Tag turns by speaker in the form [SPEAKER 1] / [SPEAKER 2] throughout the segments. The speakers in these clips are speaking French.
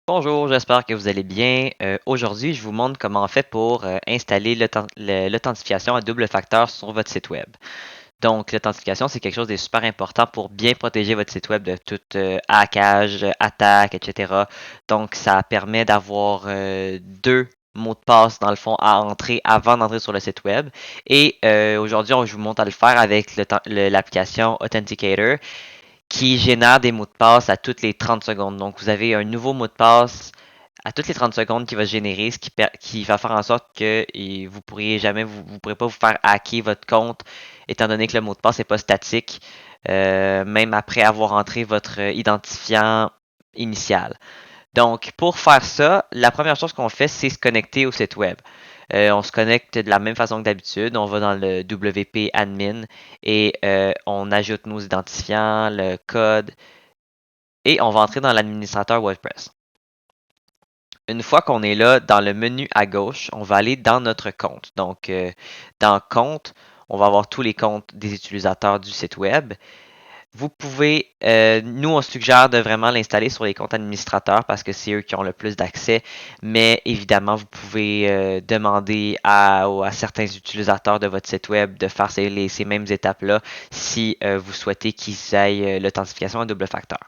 [SPEAKER 1] Bonjour, j'espère que vous allez bien. Aujourd'hui, je vous montre comment on fait pour installer l'authentification à double facteur sur votre site web. Donc, l'authentification, c'est quelque chose de super important pour bien protéger votre site web de tout hackage, attaque, etc. Donc, ça permet d'avoir deux mots de passe, dans le fond, à entrer avant d'entrer sur le site web. Et aujourd'hui, je vous montre à le faire avec l'application Authenticator qui génère des mots de passe à toutes les 30 secondes. Donc, vous avez un nouveau mot de passe à toutes les 30 secondes qui va se générer, qui va faire en sorte que vous pourriez jamais, vous pourrez pas vous faire hacker votre compte, étant donné que le mot de passe n'est pas statique, même après avoir entré votre identifiant initial. Donc, pour faire ça, la première chose qu'on fait, c'est se connecter au site web. On se connecte de la même façon que d'habitude. On va dans le WP admin et on ajoute nos identifiants, le code et on va entrer dans l'administrateur WordPress. Une fois qu'on est là, dans le menu à gauche, on va aller dans notre compte. Donc, dans Compte, on va avoir tous les comptes des utilisateurs du site web. Vous pouvez, nous on suggère de vraiment l'installer sur les comptes administrateurs parce que c'est eux qui ont le plus d'accès, mais évidemment vous pouvez demander à certains utilisateurs de votre site web de faire ces mêmes étapes-là si vous souhaitez qu'ils aient l'authentification à double facteur.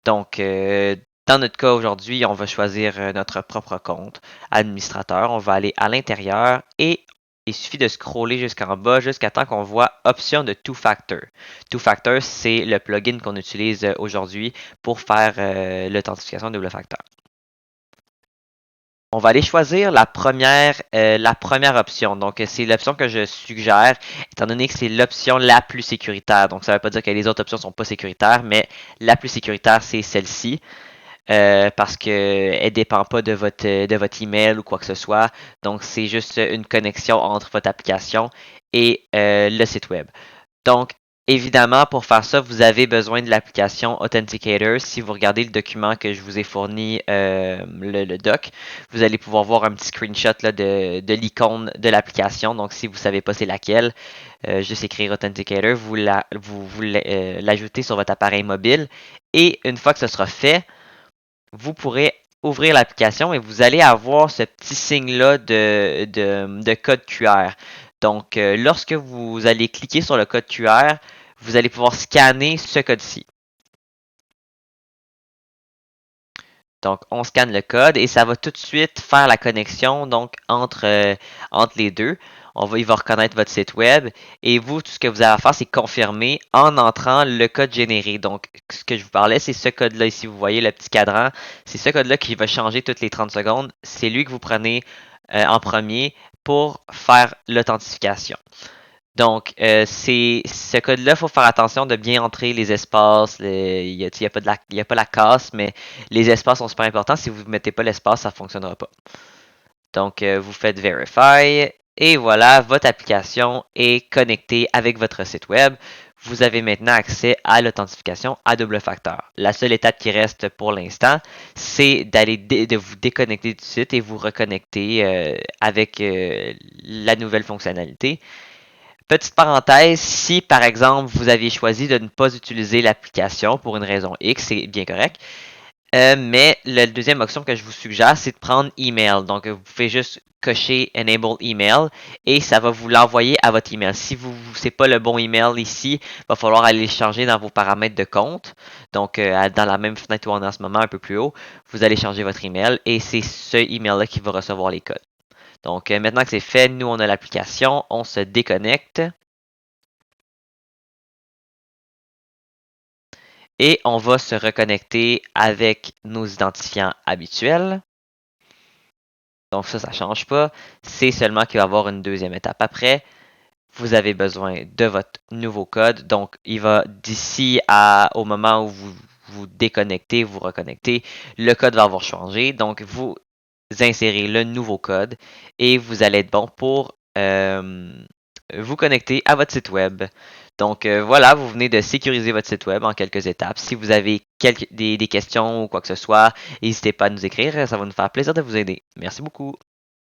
[SPEAKER 1] Donc, dans notre cas aujourd'hui, on va choisir notre propre compte administrateur. On va aller à l'intérieur et il suffit de scroller jusqu'en bas jusqu'à temps qu'on voit option de Two Factor. Two Factor, c'est le plugin qu'on utilise aujourd'hui pour faire l'authentification double facteur. On va aller choisir la première option. Donc, c'est l'option que je suggère, étant donné que c'est l'option la plus sécuritaire. Donc, ça ne veut pas dire que les autres options ne sont pas sécuritaires, mais la plus sécuritaire, c'est celle-ci. Parce qu'elle ne dépend pas de votre email ou quoi que ce soit. Donc, c'est juste une connexion entre votre application et le site web. Donc, évidemment, pour faire ça, vous avez besoin de l'application Authenticator. Si vous regardez le document que je vous ai fourni, le doc, vous allez pouvoir voir un petit screenshot là, de l'icône de l'application. Donc, si vous ne savez pas c'est laquelle, juste écrire Authenticator, vous l'ajoutez sur votre appareil mobile. Et une fois que ce sera fait, vous pourrez ouvrir l'application et vous allez avoir ce petit signe-là de code QR. Donc, lorsque vous allez cliquer sur le code QR, vous allez pouvoir scanner ce code-ci. Donc, on scanne le code et ça va tout de suite faire la connexion donc entre les deux. Il va reconnaître votre site web et vous, tout ce que vous avez à faire, c'est confirmer en entrant le code généré. Donc, ce que je vous parlais, c'est ce code-là ici. Vous voyez le petit cadran. C'est ce code-là qui va changer toutes les 30 secondes. C'est lui que vous prenez en premier pour faire l'authentification. Donc, ce code-là, il faut faire attention de bien entrer les espaces. Il n'y a pas la casse, mais les espaces sont super importants. Si vous ne mettez pas l'espace, ça ne fonctionnera pas. Donc, vous faites Verify et voilà, votre application est connectée avec votre site web. Vous avez maintenant accès à l'authentification à double facteur. La seule étape qui reste pour l'instant, c'est de vous déconnecter du site et vous reconnecter avec la nouvelle fonctionnalité. Petite parenthèse, si par exemple vous aviez choisi de ne pas utiliser l'application pour une raison X, c'est bien correct. Mais la deuxième option que je vous suggère, c'est de prendre email. Donc, vous pouvez juste cocher Enable Email et ça va vous l'envoyer à votre email. Si vous c'est pas le bon email ici, il va falloir aller le changer dans vos paramètres de compte. Donc, dans la même fenêtre où on est en ce moment, un peu plus haut, vous allez changer votre email et c'est ce email-là qui va recevoir les codes. Donc, maintenant que c'est fait, nous, on a l'application, on se déconnecte. Et on va se reconnecter avec nos identifiants habituels. Donc ça ne change pas. C'est seulement qu'il va y avoir une deuxième étape après. Vous avez besoin de votre nouveau code. Donc, il va d'ici au moment où vous vous déconnectez, vous reconnectez, le code va avoir changé. Donc, vous insérez le nouveau code et vous allez être bon pour vous connecter à votre site web. Donc voilà, vous venez de sécuriser votre site web en quelques étapes. Si vous avez des questions ou quoi que ce soit, n'hésitez pas à nous écrire, ça va nous faire plaisir de vous aider. Merci beaucoup.